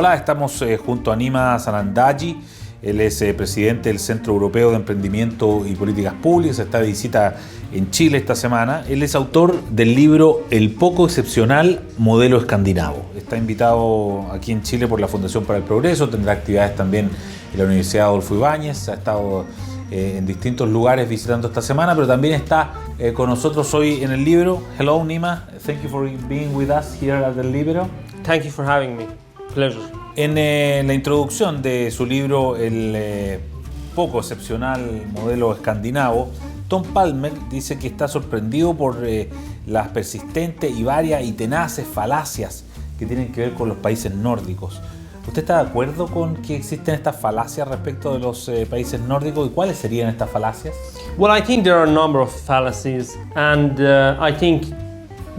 Hola, estamos junto a Sanandaji. Él es presidente del Centro Europeo de Emprendimiento y Políticas Públicas. Está de visita en Chile esta semana. Él es autor del libro El poco excepcional modelo escandinavo. Está invitado aquí en Chile por la Fundación para el Progreso. Tendrá actividades también en la Universidad Adolfo Ibáñez. Ha estado en distintos lugares visitando esta semana, pero también está con nosotros hoy en el Líbero. Hello, Nima. Thank you for being with us here at the Líbero. Thank you for having me. Pleasure. En la introducción de su libro El poco excepcional modelo escandinavo, Tom Palmer dice que está sorprendido por las persistentes y varias y tenaces falacias que tienen que ver con los países nórdicos. ¿Usted está de acuerdo con que existen estas falacias respecto de los países nórdicos y cuáles serían estas falacias? Well, I think there are a number of fallacies, and I think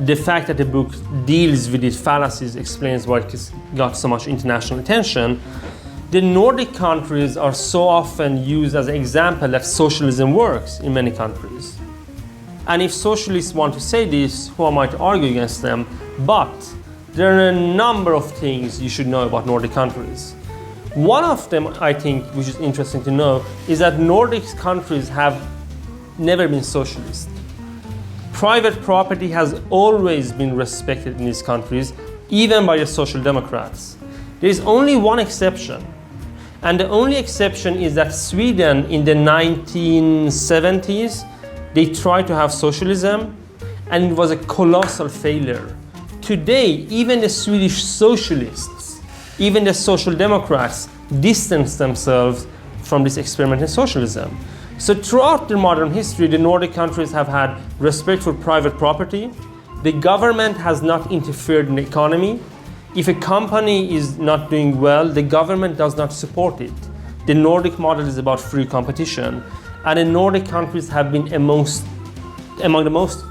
the fact that the book deals with these fallacies explains why it got so much international attention. The Nordic countries are so often used as an example that socialism works in many countries. And if socialists want to say this, who might argue against them? But there are a number of things you should know about Nordic countries. One of them, I think, which is interesting to know, is that Nordic countries have never been socialist. Private property has always been respected in these countries, even by the social democrats. There is only one exception, and the only exception is that Sweden in the 1970s, they tried to have socialism, and it was a colossal failure. Today, even the Swedish socialists, even the social democrats, distance themselves from this experiment in socialism. So throughout the modern history, the Nordic countries have had respect for private property. The government has not interfered in the economy. If a company is not doing well, the government does not support it. The Nordic model is about free competition. And the Nordic countries have been among the most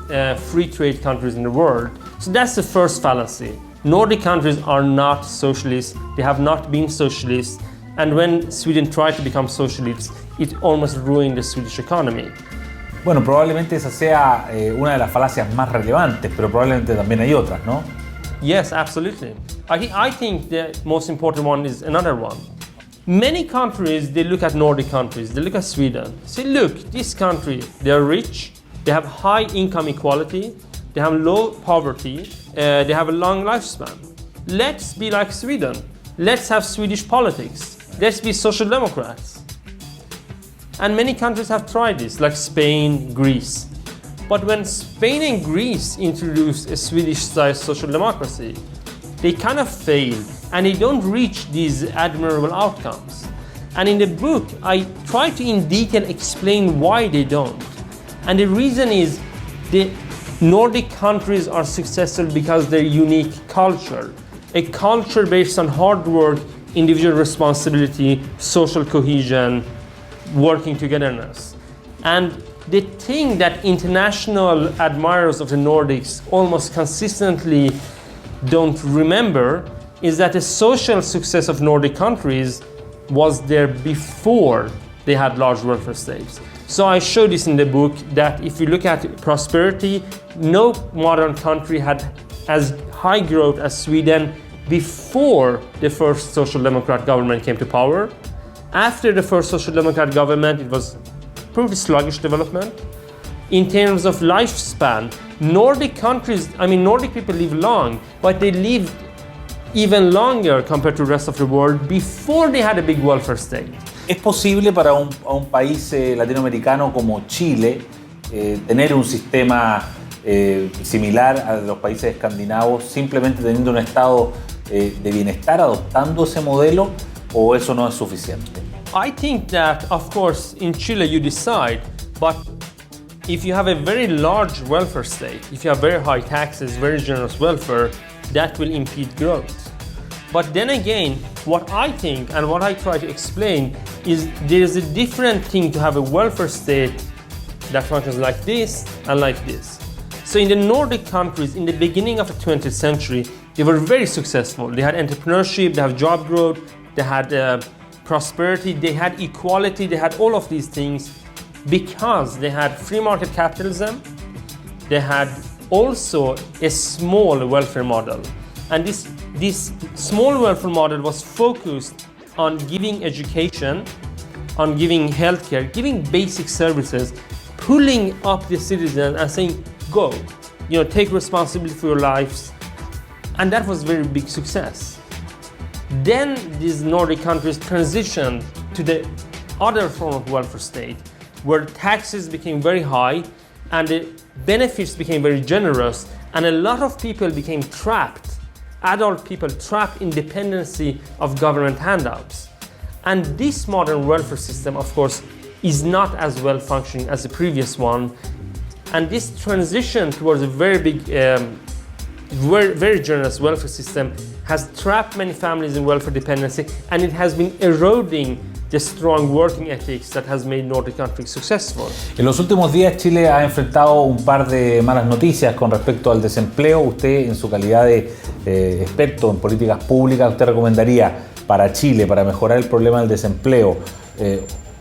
free trade countries in the world. So that's the first fallacy. Nordic countries are not socialist. They have not been socialist. And when Sweden tried to become socialist, it almost ruined the Swedish economy. Bueno, probablemente esa sea una de las falacias más relevantes, pero probablemente también hay otras, ¿no? Yes, absolutely. I think the most important one is another one. Many countries, they look at Nordic countries, they look at Sweden, say, look, this country, they are rich, they have high income equality, they have low poverty, they have a long lifespan. Let's be like Sweden. Let's have Swedish politics. Let's be social democrats. And many countries have tried this, like Spain, Greece. But when Spain and Greece introduced a Swedish-style social democracy, they kind of failed, and they don't reach these admirable outcomes. And in the book, I try to in detail explain why they don't. And the reason is the Nordic countries are successful because their unique culture, a culture based on hard work, individual responsibility, social cohesion, working togetherness. And the thing that international admirers of the Nordics almost consistently don't remember is that the social success of Nordic countries was there before they had large welfare states. So I show this in the book that if you look at prosperity, no modern country had as high growth as Sweden before the first social democrat government came to power. After the first social democrat government, it was pretty sluggish development. In terms of lifespan, Nordic people live long, but they lived even longer compared to the rest of the world before they had a big welfare state. ¿Es posible para un país latinoamericano como Chile tener un sistema similar a los países escandinavos simplemente teniendo un estado de bienestar, adoptando ese modelo, o eso no es suficiente? I think that, of course, in Chile you decide, but if you have a very large welfare state, if you have very high taxes, very generous welfare, that will impede growth. But then again, what I think and what I try to explain is there is a different thing to have a welfare state that functions like this and like this. So in the Nordic countries, in the beginning of the 20th century, they were very successful. They had entrepreneurship, they had job growth, they had prosperity, they had equality, they had all of these things because they had free market capitalism, they had also a small welfare model. And this this small welfare model was focused on giving education, on giving healthcare, giving basic services, pulling up the citizen and saying, go, take responsibility for your lives. And that was very big success. Then these Nordic countries transitioned to the other form of welfare state, where taxes became very high and the benefits became very generous, and a lot of people became trapped, adult people trapped in dependency of government handouts. And this modern welfare system, of course, is not as well functioning as the previous one. And this transition towards a very big, very generous welfare system has trapped many families in welfare dependency, and it has been eroding the strong working ethics that has made Nordic countries successful. En los últimos días Chile ha enfrentado un par de malas noticias con respecto al desempleo. Usted, en su calidad de experto en políticas públicas, ¿usted recomendaría para Chile, para mejorar el problema del desempleo,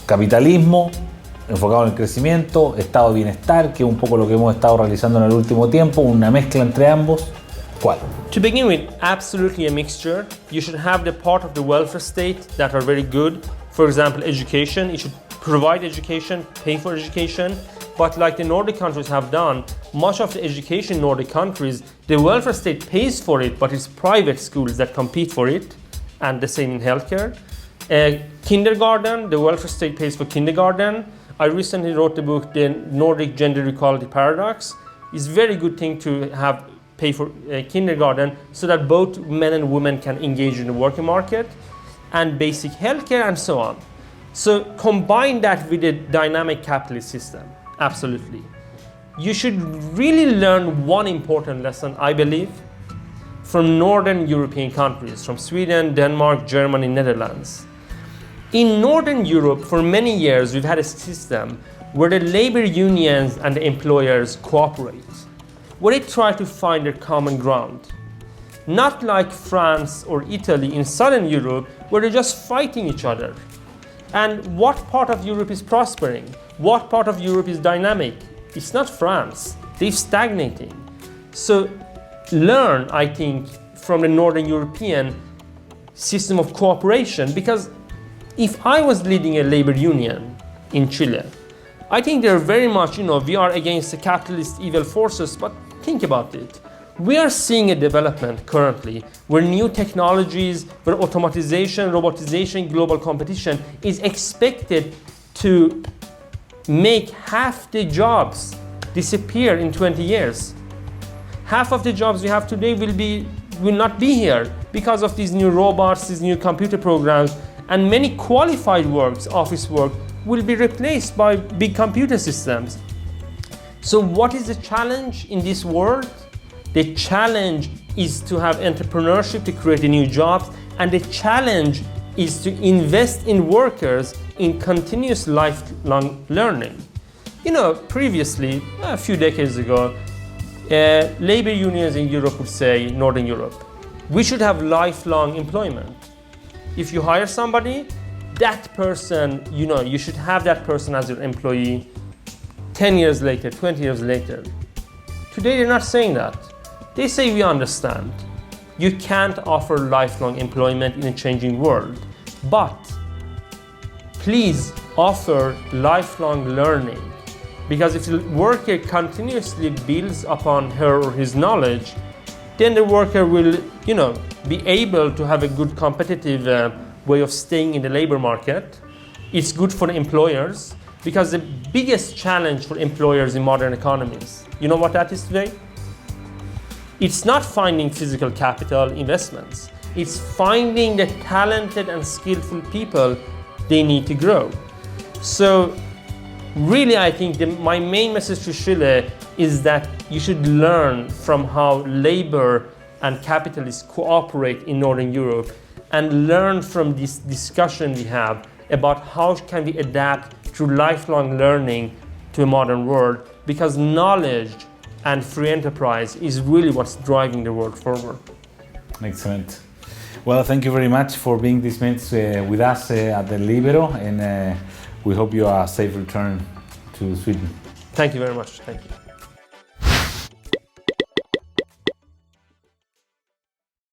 capitalismo enfocado en el crecimiento, estado de bienestar, que es un poco lo que hemos estado realizando en el último tiempo, una mezcla entre ambos? ¿Cuál? To begin with, absolutely a mixture. You should have the part of the welfare state that are very good. For example, education. You should provide education, pay for education. But like the Nordic countries have done, much of the education in Nordic countries, the welfare state pays for it, but it's private schools that compete for it, and the same in healthcare. Kindergarten, the welfare state pays for kindergarten. I recently wrote the book, The Nordic Gender Equality Paradox. It's a very good thing to have pay for kindergarten so that both men and women can engage in the working market, and basic healthcare and so on. So combine that with a dynamic capitalist system, absolutely. You should really learn one important lesson, I believe, from Northern European countries, from Sweden, Denmark, Germany, Netherlands. In Northern Europe, for many years, we've had a system where the labor unions and the employers cooperate, where they try to find their common ground. Not like France or Italy in Southern Europe, where they're just fighting each other. And what part of Europe is prospering? What part of Europe is dynamic? It's not France. They're stagnating. So learn, I think, from the Northern European system of cooperation, because if I was leading a labor union in Chile, I think they're very much, we are against the capitalist evil forces, but think about it. We are seeing a development currently where new technologies, where automatization, robotization, global competition is expected to make half the jobs disappear in 20 years. Half of the jobs we have today will not be here because of these new robots, these new computer programs, and many qualified works, office work, will be replaced by big computer systems. So what is the challenge in this world? The challenge is to have entrepreneurship to create new jobs, and the challenge is to invest in workers in continuous lifelong learning. Previously, a few decades ago, labor unions in Europe would say, Northern Europe, we should have lifelong employment. If you hire somebody, that person, you should have that person as your employee 10 years later, 20 years later. Today, they're not saying that. They say, we understand. You can't offer lifelong employment in a changing world, but please offer lifelong learning. Because if the worker continuously builds upon her or his knowledge, then the worker will, be able to have a good competitive way of staying in the labor market. It's good for the employers, because the biggest challenge for employers in modern economies, you know what that is today? It's not finding physical capital investments. It's finding the talented and skillful people they need to grow. So really, I think my main message to Chile is that you should learn from how labor and capitalists cooperate in Northern Europe, and learn from this discussion we have about how can we adapt through lifelong learning to a modern world, because knowledge and free enterprise is really what's driving the world forward. Excellent. Well, thank you very much for being this minute with us at the Líbero, and we hope you are a safe return to Sweden. Thank you very much. Thank you.